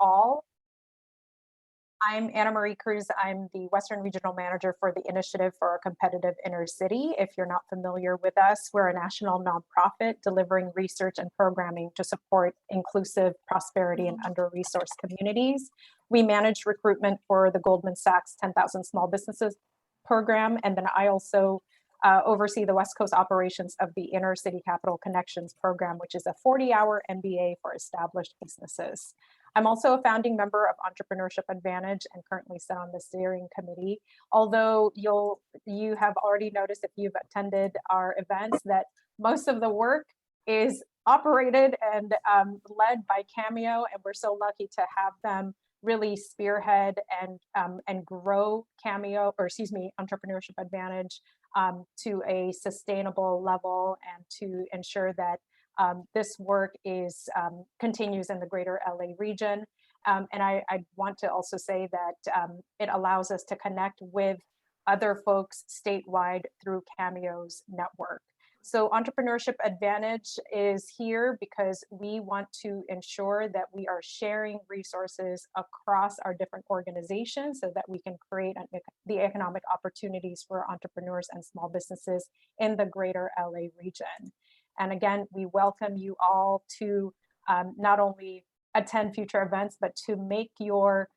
all. I'm Anna Marie Cruz. I'm the Western Regional Manager for the Initiative for a Competitive Inner City. If you're not familiar with us, we're a national nonprofit delivering research and programming to support inclusive prosperity in under-resourced communities. We manage recruitment for the Goldman Sachs 10,000 Small Businesses program, and then I also oversee the West Coast operations of the Inner City Capital Connections program, which is a 40-hour MBA for established businesses. I'm also a founding member of Entrepreneurship Advantage and currently sit on the steering committee. Although you have already noticed, if you've attended our events, that most of the work is operated and led by Cameo, and we're so lucky to have them really spearhead and grow Cameo, or excuse me, Entrepreneurship Advantage to a sustainable level, and to ensure that this work continues in the greater LA region. And I want to also say that it allows us to connect with other folks statewide through Cameo's network. So Entrepreneurship Advantage is here because we want to ensure that we are sharing resources across our different organizations so that we can create the economic opportunities for entrepreneurs and small businesses in the greater LA region. And again, we welcome you all to not only attend future events, but to make your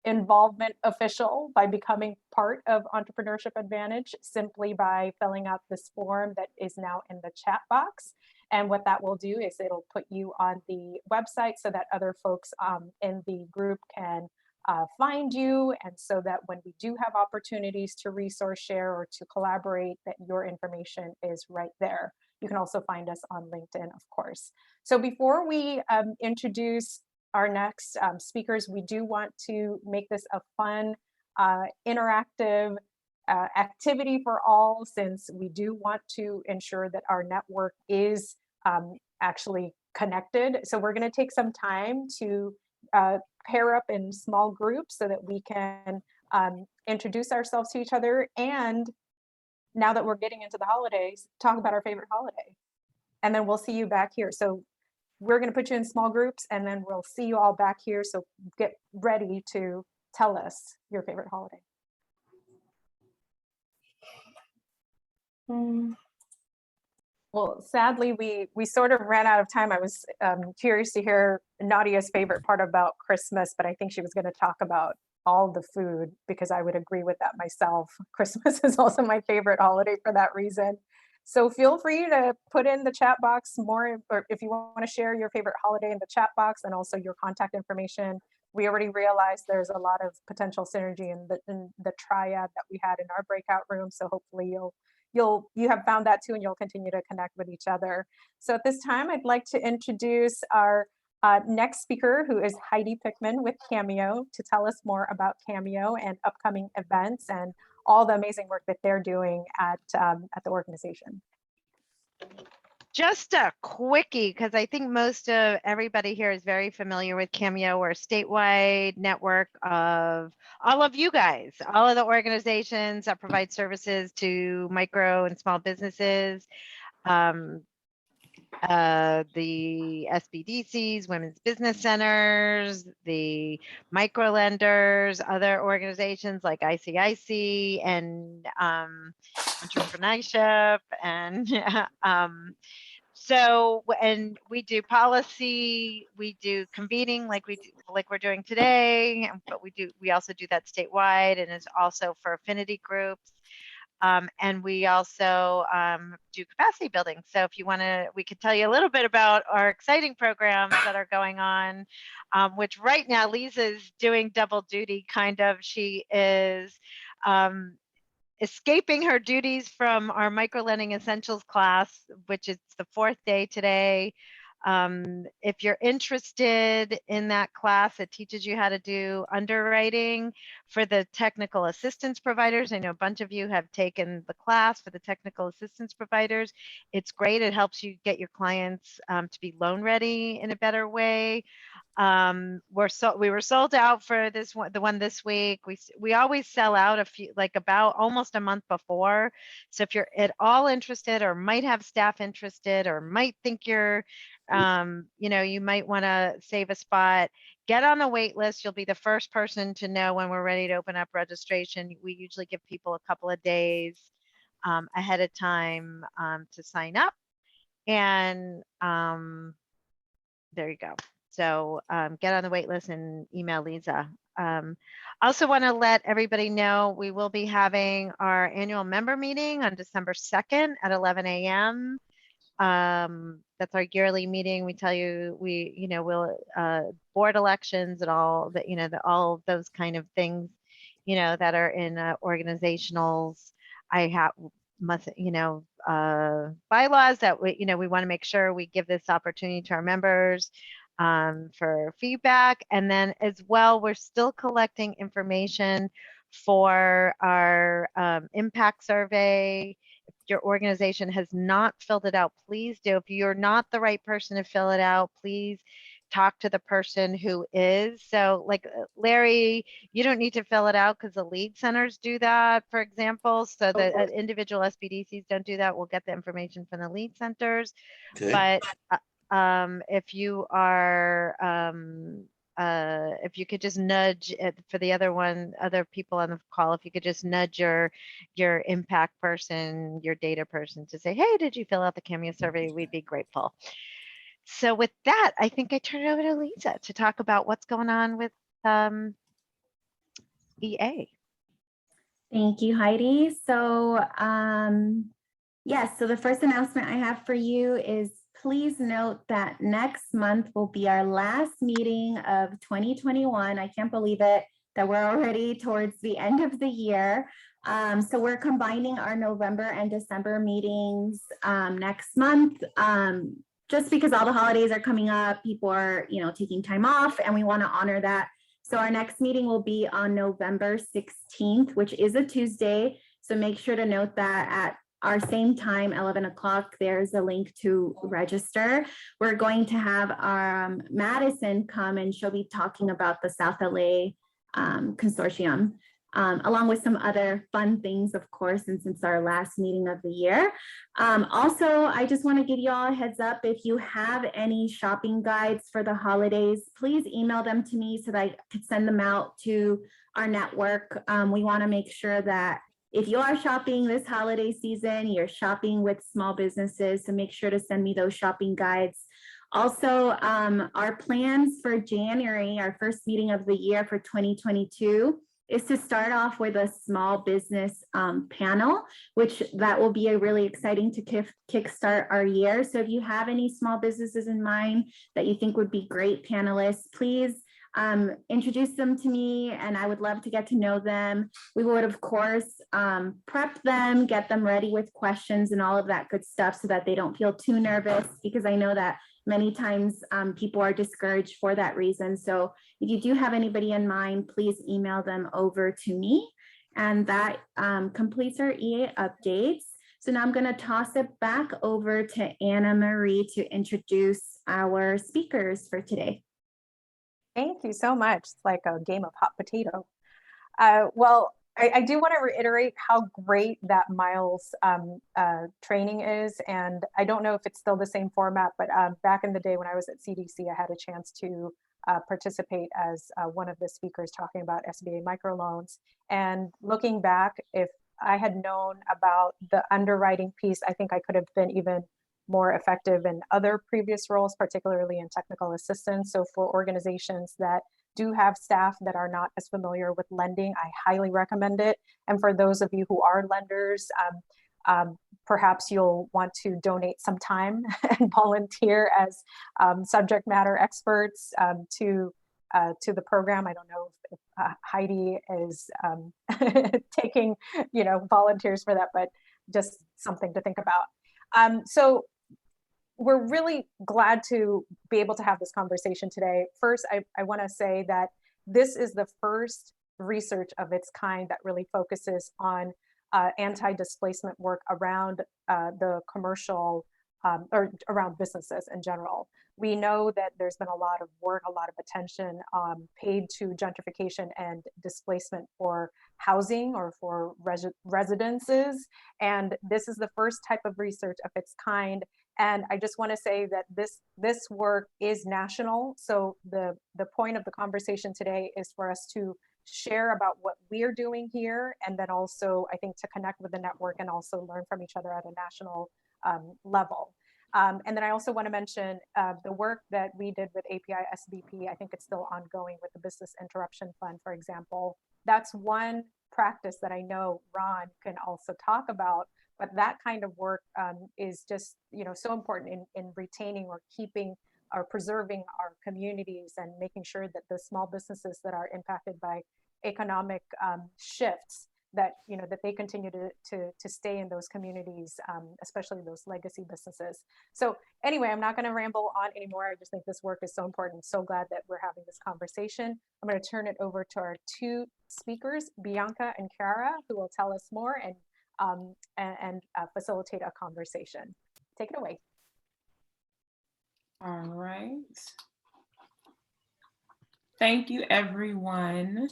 involvement official by becoming part of Entrepreneurship Advantage, simply by filling out this form that is now in the chat box. And what that will do is it'll put you on the website so that other folks in the group can find you, and so that when we do have opportunities to resource share or to collaborate, that your information is right there. You can also find us on LinkedIn, of course. So before we introduce our next speakers, we do want to make this a fun, interactive activity for all, since we do want to ensure that our network is actually connected. So we're going to take some time to pair up in small groups so that we can introduce ourselves to each other, and now that we're getting into the holidays, talk about our favorite holiday. And then we'll see you back here. So we're going to put you in small groups, and then we'll see you all back here. So get ready to tell us your favorite holiday. Well, sadly, we sort of ran out of time. I was curious to hear Nadia's favorite part about Christmas, but I think she was going to talk about all the food, because I would agree with that myself. Christmas is also my favorite holiday for that reason. So feel free to put in the chat box more, or if you want to share your favorite holiday in the chat box, and also your contact information. We already realized there's a lot of potential synergy in the triad that we had in our breakout room. So hopefully you have found that too, and you'll continue to connect with each other. So at this time, I'd like to introduce our next speaker, who is Heidi Pikman with Cameo, to tell us more about Cameo and upcoming events and all the amazing work that they're doing at the organization. Just a quickie, because I think most of everybody here is very familiar with Cameo. We're a statewide network of all of you guys, all of the organizations that provide services to micro and small businesses, the SBDCs, women's business centers, the micro lenders, other organizations like ICIC and Entrepreneurship, and so, and we do policy, we do convening like we're doing today, but we also do that statewide, and it's also for affinity groups. And we also do capacity building. So if you want to, we could tell you a little bit about our exciting programs that are going on, which right now Lisa's doing double duty, kind of. She is escaping her duties from our microlending essentials class, which is the 4th day today. If you're interested in that class, it teaches you how to do underwriting for the technical assistance providers. I know a bunch of you have taken the class for the technical assistance providers. It's great. It helps you get your clients to be loan ready in a better way. We were sold out for this one, the one this week. We always sell out about almost a month before. So if you're at all interested, or might have staff interested, or might think you're you know, you might want to save a spot. Get on the wait list. You'll be the first person to know when we're ready to open up registration. We usually give people a couple of days ahead of time to sign up. And there you go. So get on the wait list and email Lisa. Also want to let everybody know we will be having our annual member meeting on December 2nd at 11 a.m. That's our yearly meeting. We tell you, we'll board elections and all that, all of those kind of things, that are in organizationals. I have bylaws that we want to make sure we give this opportunity to our members for feedback. And then as well, we're still collecting information for our impact survey. If your organization has not filled it out, please do. If you're not the right person to fill it out, please talk to the person who is. So like Larry, you don't need to fill it out because the lead centers do that, for example. So the individual SBDCs don't do that. We'll get the information from the lead centers. Okay. But if you are, if you could just nudge it for the other people on the call, if you could just nudge your impact person, your data person to say, hey, did you fill out the Cameo survey? We'd be grateful. So with that, I think I turn it over to Lisa to talk about what's going on with EA. Thank you, Heidi. So yes, so the first announcement I have for you is please note that next month will be our last meeting of 2021. I can't believe it that we're already towards the end of the year. So we're combining our November and December meetings next month. Just because all the holidays are coming up, people are, taking time off, and we want to honor that. So our next meeting will be on November 16th, which is a Tuesday. So make sure to note that at our same time, 11 o'clock, there's a link to register. We're going to have Madison come, and she'll be talking about the South LA Consortium, along with some other fun things, of course, and since our last meeting of the year. Also, I just want to give you all a heads up. If you have any shopping guides for the holidays, please email them to me so that I could send them out to our network. We want to make sure that if you are shopping this holiday season, you're shopping with small businesses, so make sure to send me those shopping guides. Also, our plans for January, our first meeting of the year for 2022, is to start off with a small business panel, which that will be really exciting to kickstart our year. So if you have any small businesses in mind that you think would be great panelists, please introduce them to me, and I would love to get to know them. We would, of course, prep them, get them ready with questions and all of that good stuff so that they don't feel too nervous, because I know that many times people are discouraged for that reason. So if you do have anybody in mind, please email them over to me. And that completes our EA updates. So now I'm going to toss it back over to Anna Marie to introduce our speakers for today. Thank you so much. It's like a game of hot potato. Well, I do want to reiterate how great that Miles training is. And I don't know if it's still the same format, but back in the day when I was at CDC, I had a chance to participate as one of the speakers talking about SBA microloans. And looking back, if I had known about the underwriting piece, I think I could have been even more effective in other previous roles, particularly in technical assistance. So for organizations that do have staff that are not as familiar with lending, I highly recommend it. And for those of you who are lenders, perhaps you'll want to donate some time and volunteer as subject matter experts to the program. I don't know if Heidi is taking volunteers for that, but just something to think about. So we're really glad to be able to have this conversation today. First, I want to say that this is the first research of its kind that really focuses on anti-displacement work around the commercial or around businesses in general. We know that there's been a lot of work, a lot of attention paid to gentrification and displacement for housing or for residences. And this is the first type of research of its kind. And I just want to say that this work is national. So the point of the conversation today is for us to share about what we're doing here, and then also I think to connect with the network and also learn from each other at a national level. And then I also want to mention the work that we did with API SBP. I think it's still ongoing with the Business Interruption Fund, for example. That's one practice that I know Ron can also talk about, but that kind of work is just, you know, so important in retaining or keeping or preserving our communities and making sure that the small businesses that are impacted by economic shifts, that, you know, that they continue to stay in those communities, especially those legacy businesses. So anyway, I'm not going to ramble on anymore. I just think this work is so important. So glad that we're having this conversation. I'm going to turn it over to our two speakers, Bianca and Kara, who will tell us more and facilitate a conversation. Take it away. All right. Thank you, everyone,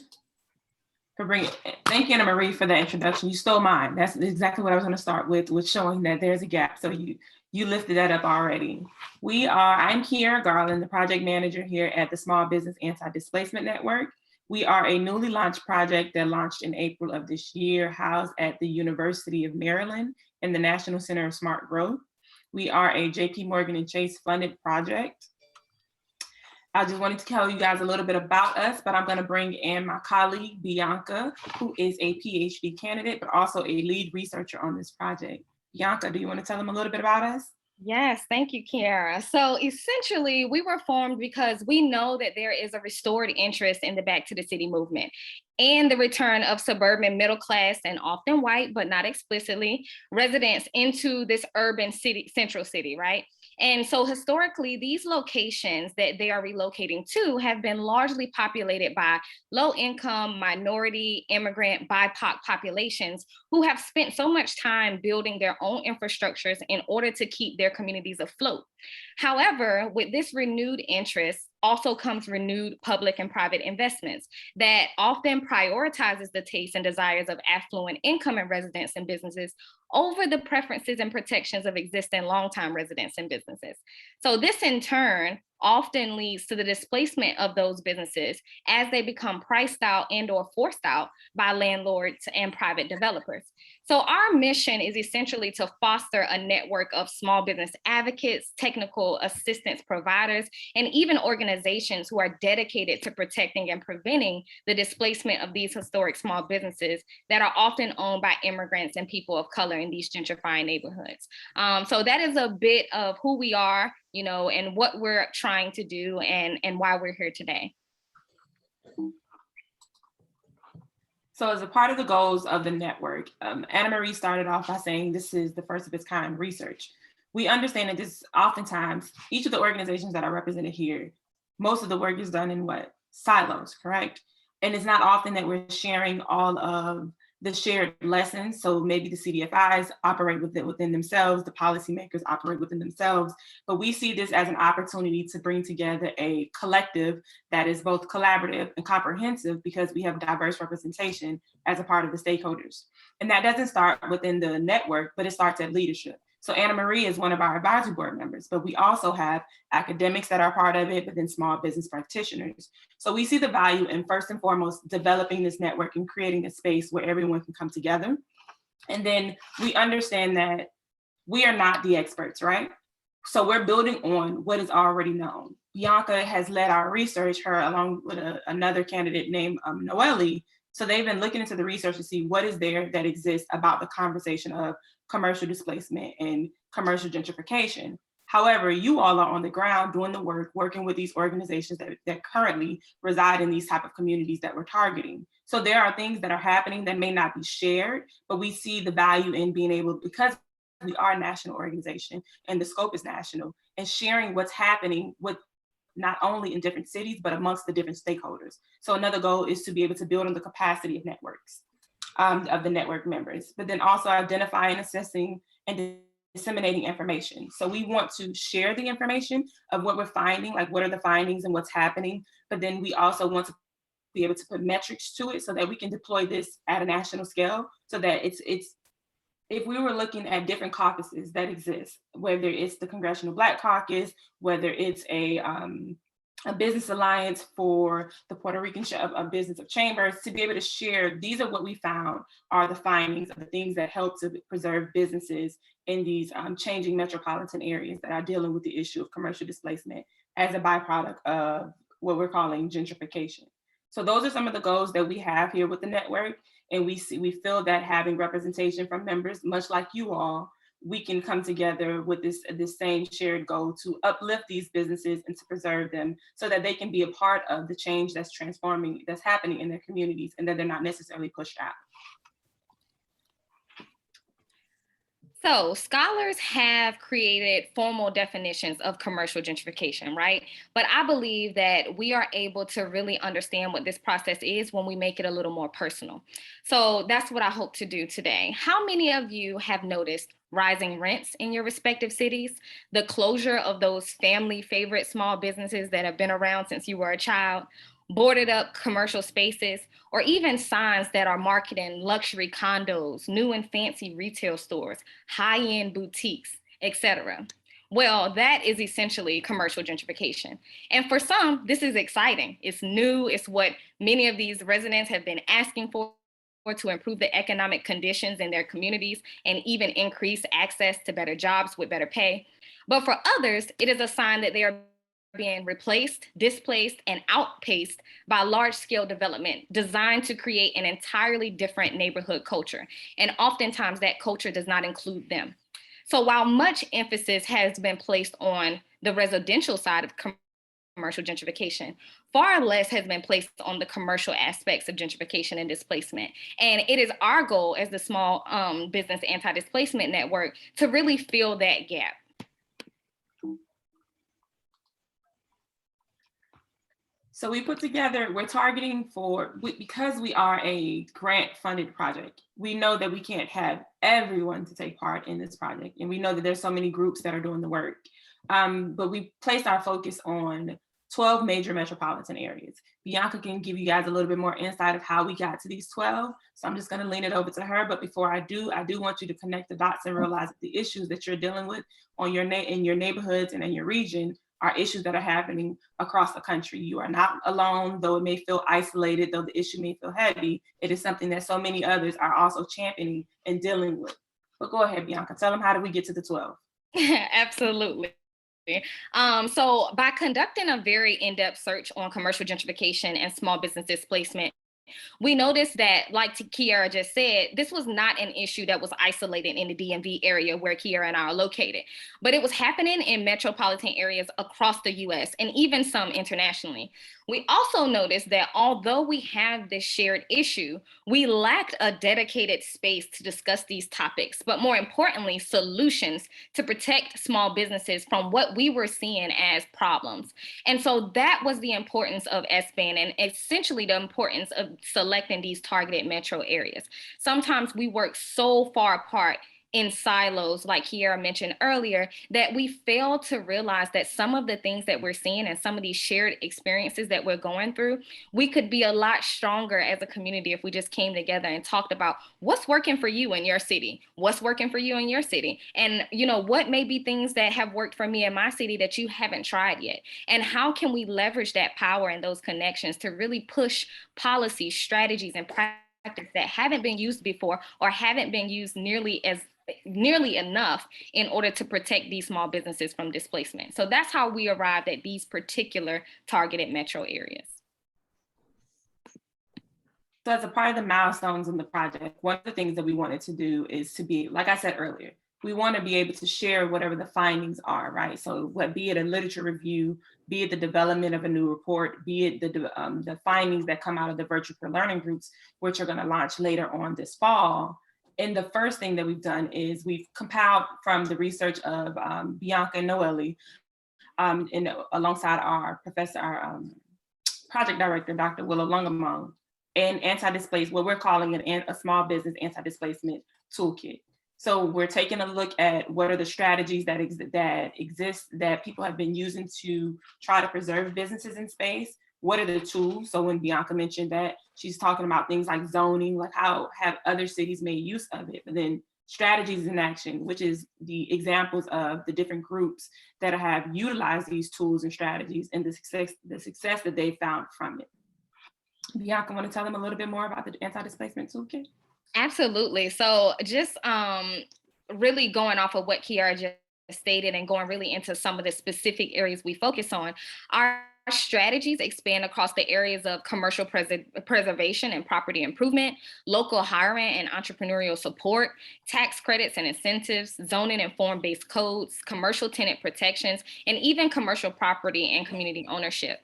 for bringing. Thank you, Anna Marie, for the introduction. You stole mine. That's exactly what I was going to start with showing that there's a gap. So you lifted that up already. I'm Kiera Garland, the project manager here at the Small Business Anti-Displacement Network. We are a newly launched project that launched in April of this year, housed at the University of Maryland in the National Center of Smart Growth. We are a JP Morgan and Chase funded project. I just wanted to tell you guys a little bit about us, but I'm going to bring in my colleague, Bianca, who is a PhD candidate, but also a lead researcher on this project. Bianca, do you want to tell them a little bit about us? Yes, thank you, Kiara. So essentially, we were formed because we know that there is a restored interest in the Back to the City movement and the return of suburban middle class and often white, but not explicitly, residents into this urban city, central city, right? And so historically, these locations that they are relocating to have been largely populated by low-income, minority, immigrant, BIPOC populations who have spent so much time building their own infrastructures in order to keep their communities afloat. However, with this renewed interest also comes renewed public and private investments that often prioritizes the tastes and desires of affluent income and residents and businesses over the preferences and protections of existing longtime residents and businesses. So this in turn often leads to the displacement of those businesses as they become priced out and or forced out by landlords and private developers. So our mission is essentially to foster a network of small business advocates, technical assistance providers, and even organizations who are dedicated to protecting and preventing the displacement of these historic small businesses that are often owned by immigrants and people of color in these gentrifying neighborhoods. So that is a bit of who we are, you know, and what we're trying to do and why we're here today. So as a part of the goals of the network, Anna Marie started off by saying this is the first of its kind research. We understand that this oftentimes, each of the organizations that are represented here, most of the work is done in what? Silos, correct? And it's not often that we're sharing all of the shared lessons. So maybe the CDFIs operate within themselves, the policymakers operate within themselves, but we see this as an opportunity to bring together a collective that is both collaborative and comprehensive because we have diverse representation as a part of the stakeholders. And that doesn't start within the network, but it starts at leadership. So Anna Marie is one of our advisory board members, but we also have academics that are part of it, but then small business practitioners. So we see the value in first and foremost, developing this network and creating a space where everyone can come together. And then we understand that we are not the experts, right? So we're building on what is already known. Bianca has led our research, her along with another candidate named Noelle. So they've been looking into the research to see what is there that exists about the conversation of commercial displacement and commercial gentrification. However, you all are on the ground doing the work, working with these organizations that currently reside in these type of communities that we're targeting. So there are things that are happening that may not be shared, but we see the value in being able, because we are a national organization and the scope is national, and sharing what's happening with not only in different cities, but amongst the different stakeholders. So another goal is to be able to build on the capacity of networks, of the network members, but then also identifying, assessing, and disseminating information. So we want to share the information of what we're finding, like what are the findings and what's happening, but then we also want to be able to put metrics to it so that we can deploy this at a national scale so that it's if we were looking at different caucuses that exist, whether it's the Congressional Black Caucus, whether it's a business alliance for the Puerto Rican business of chambers, to be able to share, these are what we found are the findings of the things that help to preserve businesses in these changing metropolitan areas that are dealing with the issue of commercial displacement as a byproduct of what we're calling gentrification. So those are some of the goals that we have here with the network. And we feel that having representation from members, much like you all, we can come together with this same shared goal to uplift these businesses and to preserve them so that they can be a part of the change that's happening in their communities, and that they're not necessarily pushed out. So scholars have created formal definitions of commercial gentrification, right? But I believe that we are able to really understand what this process is when we make it a little more personal. So that's what I hope to do today. How many of you have noticed rising rents in your respective cities, the closure of those family favorite small businesses that have been around since you were a child, boarded up commercial spaces, or even signs that are marketing luxury condos, new and fancy retail stores, high-end boutiques, etc.? Well, that is essentially commercial gentrification. And for some, this is exciting. It's new. It's what many of these residents have been asking for to improve the economic conditions in their communities and even increase access to better jobs with better pay. But for others, it is a sign that they are being replaced, displaced, and outpaced by large-scale development designed to create an entirely different neighborhood culture. And oftentimes that culture does not include them. So while much emphasis has been placed on the residential side of commercial gentrification, far less has been placed on the commercial aspects of gentrification and displacement. And it is our goal as the Small Business Anti-Displacement Network to really fill that gap. So we put together, we're targeting because we are a grant funded project, we know that we can't have everyone to take part in this project. And we know that there's so many groups that are doing the work. But we placed our focus on 12 major metropolitan areas. Bianca can give you guys a little bit more insight of how we got to these 12. So I'm just gonna lean it over to her. But before I do want you to connect the dots and realize that the issues that you're dealing with in your neighborhoods and in your region are issues that are happening across the country. You are not alone, though it may feel isolated, though the issue may feel heavy. It is something that so many others are also championing and dealing with. But go ahead, Bianca, tell them, how did we get to the 12? Absolutely. So by conducting a very in-depth search on commercial gentrification and small business displacement, we noticed that, like Kiara just said, this was not an issue that was isolated in the DMV area where Kiara and I are located, but it was happening in metropolitan areas across the US and even some internationally. We also noticed that although we have this shared issue, we lacked a dedicated space to discuss these topics, but more importantly, solutions to protect small businesses from what we were seeing as problems. And so that was the importance of SBAN and essentially the importance of selecting these targeted metro areas. Sometimes we work so far apart in silos, like Kiara mentioned earlier, that we fail to realize that some of the things that we're seeing and some of these shared experiences that we're going through, we could be a lot stronger as a community if we just came together and talked about what's working for you in your city, what's working for you in your city, and what may be things that have worked for me in my city that you haven't tried yet, and how can we leverage that power and those connections to really push policies, strategies, and practices that haven't been used before or haven't been used nearly enough in order to protect these small businesses from displacement. So that's how we arrived at these particular targeted metro areas. So as a part of the milestones in the project, one of the things that we wanted to do is to be, like I said earlier, we want to be able to share whatever the findings are, right? So be it a literature review, be it the development of a new report, be it the findings that come out of the virtual learning groups, which are going to launch later on this fall. And the first thing that we've done is we've compiled from the research of Bianca and Noelle, alongside our project director, Dr. Willow Lungamong, and what we're calling a small business anti-displacement toolkit. So we're taking a look at what are the strategies that exist that people have been using to try to preserve businesses in space. What are the tools? So when Bianca mentioned that, she's talking about things like zoning, like how have other cities made use of it, but then strategies in action, which is the examples of the different groups that have utilized these tools and strategies and the success that they found from it. Bianca, want to tell them a little bit more about the anti-displacement toolkit? Absolutely. So just really going off of what Kiara just stated and going really into some of the specific areas we focus on, our strategies expand across the areas of commercial preservation and property improvement, local hiring and entrepreneurial support, tax credits and incentives, zoning and form-based codes, commercial tenant protections, and even commercial property and community ownership.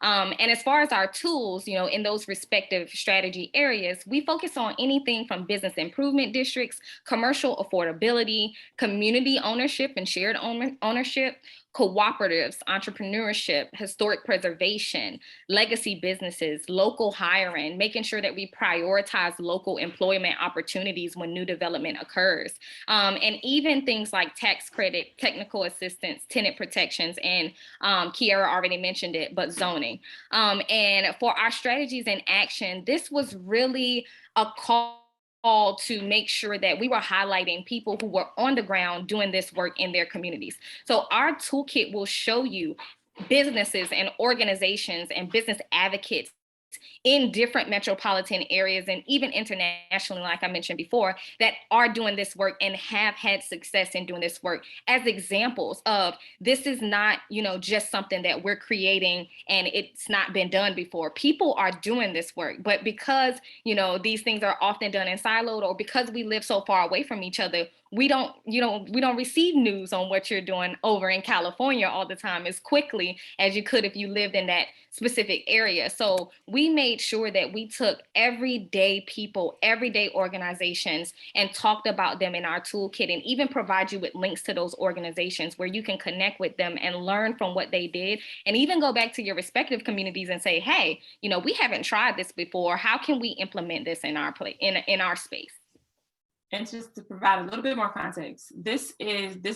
And as far as our tools, in those respective strategy areas, we focus on anything from business improvement districts, commercial affordability, community ownership and shared ownership, cooperatives, entrepreneurship, historic preservation, legacy businesses, local hiring, making sure that we prioritize local employment opportunities when new development occurs. And even things like tax credit, technical assistance, tenant protections, and Kiara already mentioned it, but zoning. And for our strategies in action, this was really a call to make sure that we were highlighting people who were on the ground doing this work in their communities. So our toolkit will show you businesses and organizations and business advocates in different metropolitan areas and even internationally, like I mentioned before, that are doing this work and have had success in doing this work as examples of this is not, just something that we're creating and it's not been done before. People are doing this work, but because, these things are often done in siloed or because we live so far away from each other, we don't receive news on what you're doing over in California all the time as quickly as you could if you lived in that specific area. So we made sure that we took everyday people, everyday organizations, and talked about them in our toolkit, and even provide you with links to those organizations where you can connect with them and learn from what they did, and even go back to your respective communities and say, hey, we haven't tried this before. How can we implement this in our in our space? And just to provide a little bit more context, this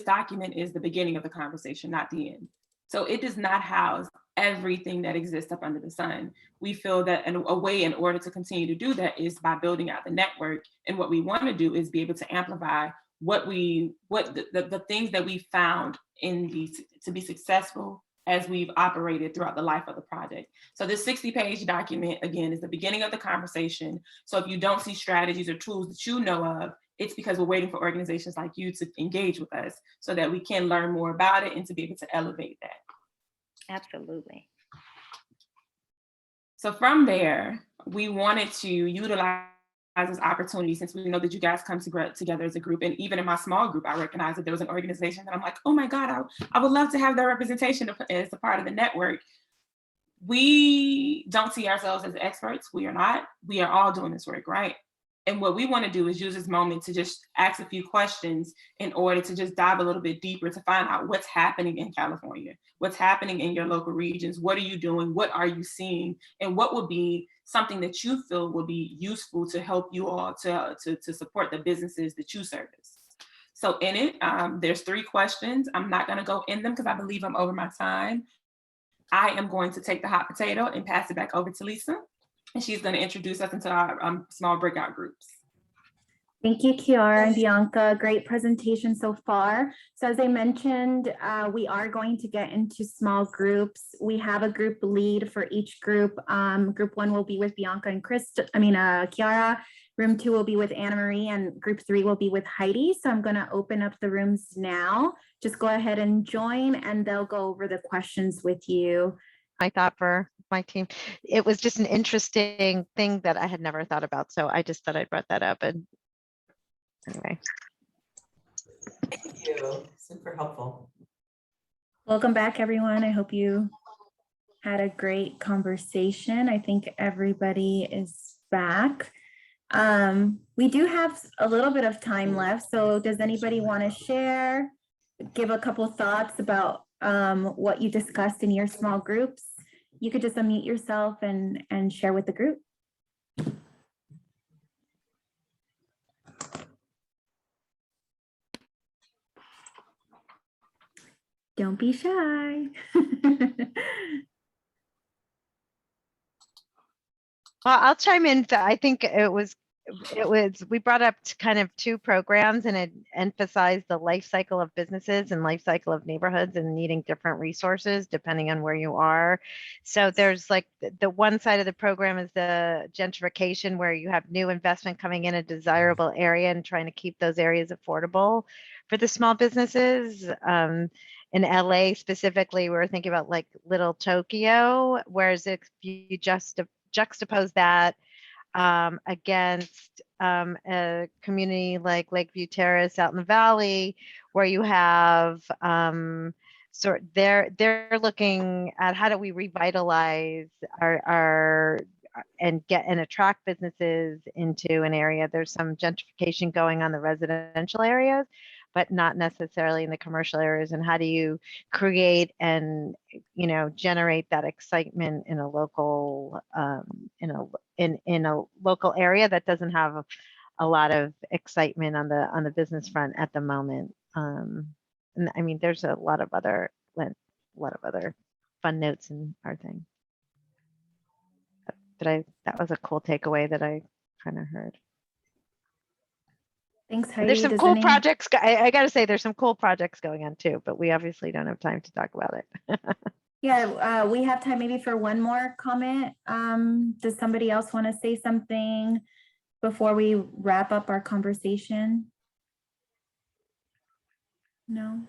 document is the beginning of the conversation, not the end. So it does not house everything that exists up under the sun. We feel that a way in order to continue to do that is by building out the network. And what we want to do is be able to amplify the things that we found in these to be successful as we've operated throughout the life of the project. So this 60-page document, again, is the beginning of the conversation. So if you don't see strategies or tools that you know of, it's because we're waiting for organizations like you to engage with us so that we can learn more about it and to be able to elevate that. Absolutely. So from there, we wanted to utilize this opportunity, since we know that you guys come together as a group, and even in my small group, I recognized that there was an organization that I'm like, oh my God, I would love to have their representation as a part of the network. We don't see ourselves as experts. We are not. We are all doing this work, right? And what we want to do is use this moment to just ask a few questions in order to just dive a little bit deeper to find out what's happening in California, what's happening in your local regions, what are you doing, what are you seeing, and what would be something that you feel will be useful to help you all to support the businesses that you service. So in it, there's 3 questions. I'm not going to go in them because I believe I'm over my time. I am going to take the hot potato and pass it back over to Lisa. And she's going to introduce us into our small breakout groups. Thank you, Kiara and Bianca. Great presentation so far. So as I mentioned, we are going to get into small groups. We have a group lead for each group. Group 1 will be with Bianca and Kiara. Room 2 will be with Anna Marie, and group 3 will be with Heidi. So I'm going to open up the rooms now. Just go ahead and join, and they'll go over the questions with you. I thought for my team, it was just an interesting thing that I had never thought about. So I just thought I'd brought that up. And anyway. Thank you. Super helpful. Welcome back, everyone. I hope you had a great conversation. I think everybody is back. We do have a little bit of time left. So does anybody want to share, give a couple thoughts about what you discussed in your small groups? You could just unmute yourself and share with the group. Don't be shy. Well, I'll chime in. I think it was we brought up kind of two programs, and it emphasized the life cycle of businesses and life cycle of neighborhoods and needing different resources depending on where you are. So there's like the one side of the program is the gentrification, where you have new investment coming in a desirable area and trying to keep those areas affordable for the small businesses. In LA specifically, we were thinking about like Little Tokyo, whereas if you just juxtapose that against a community like Lakeview Terrace out in the valley, where you have they're looking at how do we revitalize our and attract businesses into an area. There's some gentrification going on in the residential areas, but not necessarily in the commercial areas. And how do you create and generate that excitement in a local in a local area that doesn't have a lot of excitement on the business front at the moment. And I mean, there's a lot of other fun notes in our thing. That was a cool takeaway that I kind of heard. Thanks, Heidi. There's some cool projects. I got to say, there's some cool projects going on too, but we obviously don't have time to talk about it. Yeah, we have time maybe for one more comment. Does somebody else want to say something before we wrap up our conversation? No?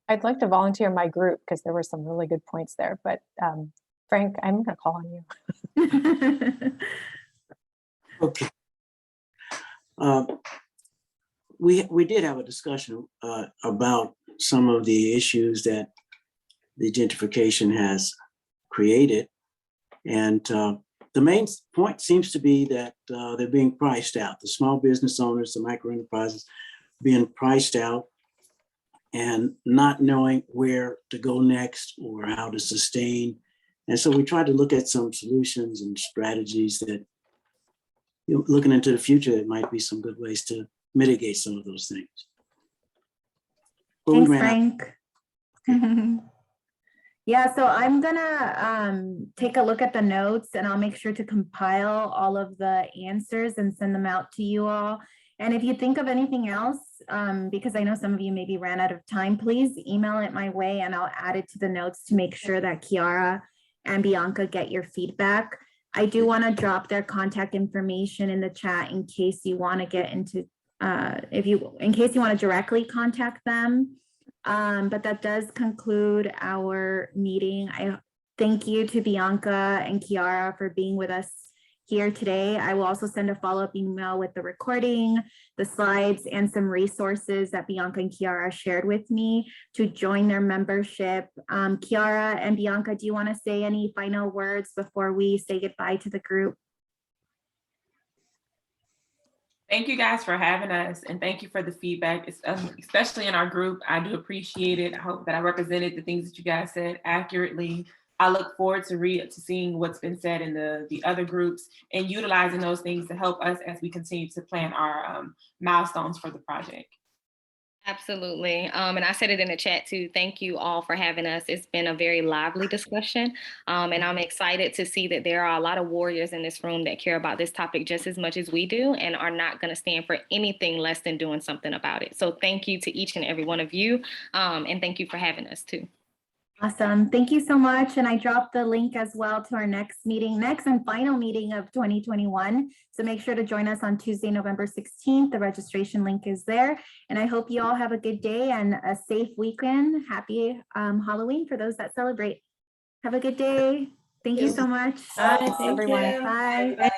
I'd like to volunteer my group because there were some really good points there, but Frank, I'm going to call on you. Okay. We did have a discussion about some of the issues that the gentrification has created. And the main point seems to be that they're being priced out. The small business owners, the micro enterprises being priced out and not knowing where to go next or how to sustain. And so we tried to look at some solutions and strategies that, looking into the future, it might be some good ways to mitigate some of those things. But thanks, Frank. Yeah, so I'm gonna take a look at the notes and I'll make sure to compile all of the answers and send them out to you all. And if you think of anything else, because I know some of you maybe ran out of time, please email it my way and I'll add it to the notes to make sure that Kiara and Bianca get your feedback. I do want to drop their contact information in the chat in case you want to get into, in case you want to directly contact them. But that does conclude our meeting. I thank you to Bianca and Kiara for being with us here today. I will also send a follow-up email with the recording, the slides, and some resources that Bianca and Kiara shared with me to join their membership. Kiara and Bianca, do you want to say any final words before we say goodbye to the group? Thank you guys for having us, and thank you for the feedback, especially in our group. I do appreciate it. I hope that I represented the things that you guys said accurately. I look forward to seeing what's been said in the other groups and utilizing those things to help us as we continue to plan our milestones for the project. Absolutely. And I said it in the chat too. Thank you all for having us. It's been a very lively discussion. And I'm excited to see that there are a lot of warriors in this room that care about this topic just as much as we do and are not going to stand for anything less than doing something about it. So thank you to each and every one of you. And thank you for having us too. Awesome. Thank you so much. And I dropped the link as well to our next and final meeting of 2021. So make sure to join us on Tuesday, November 16th. The registration link is there. And I hope you all have a good day and a safe weekend. Happy Halloween for those that celebrate. Have a good day. Thank you so much. Bye, everyone. Bye.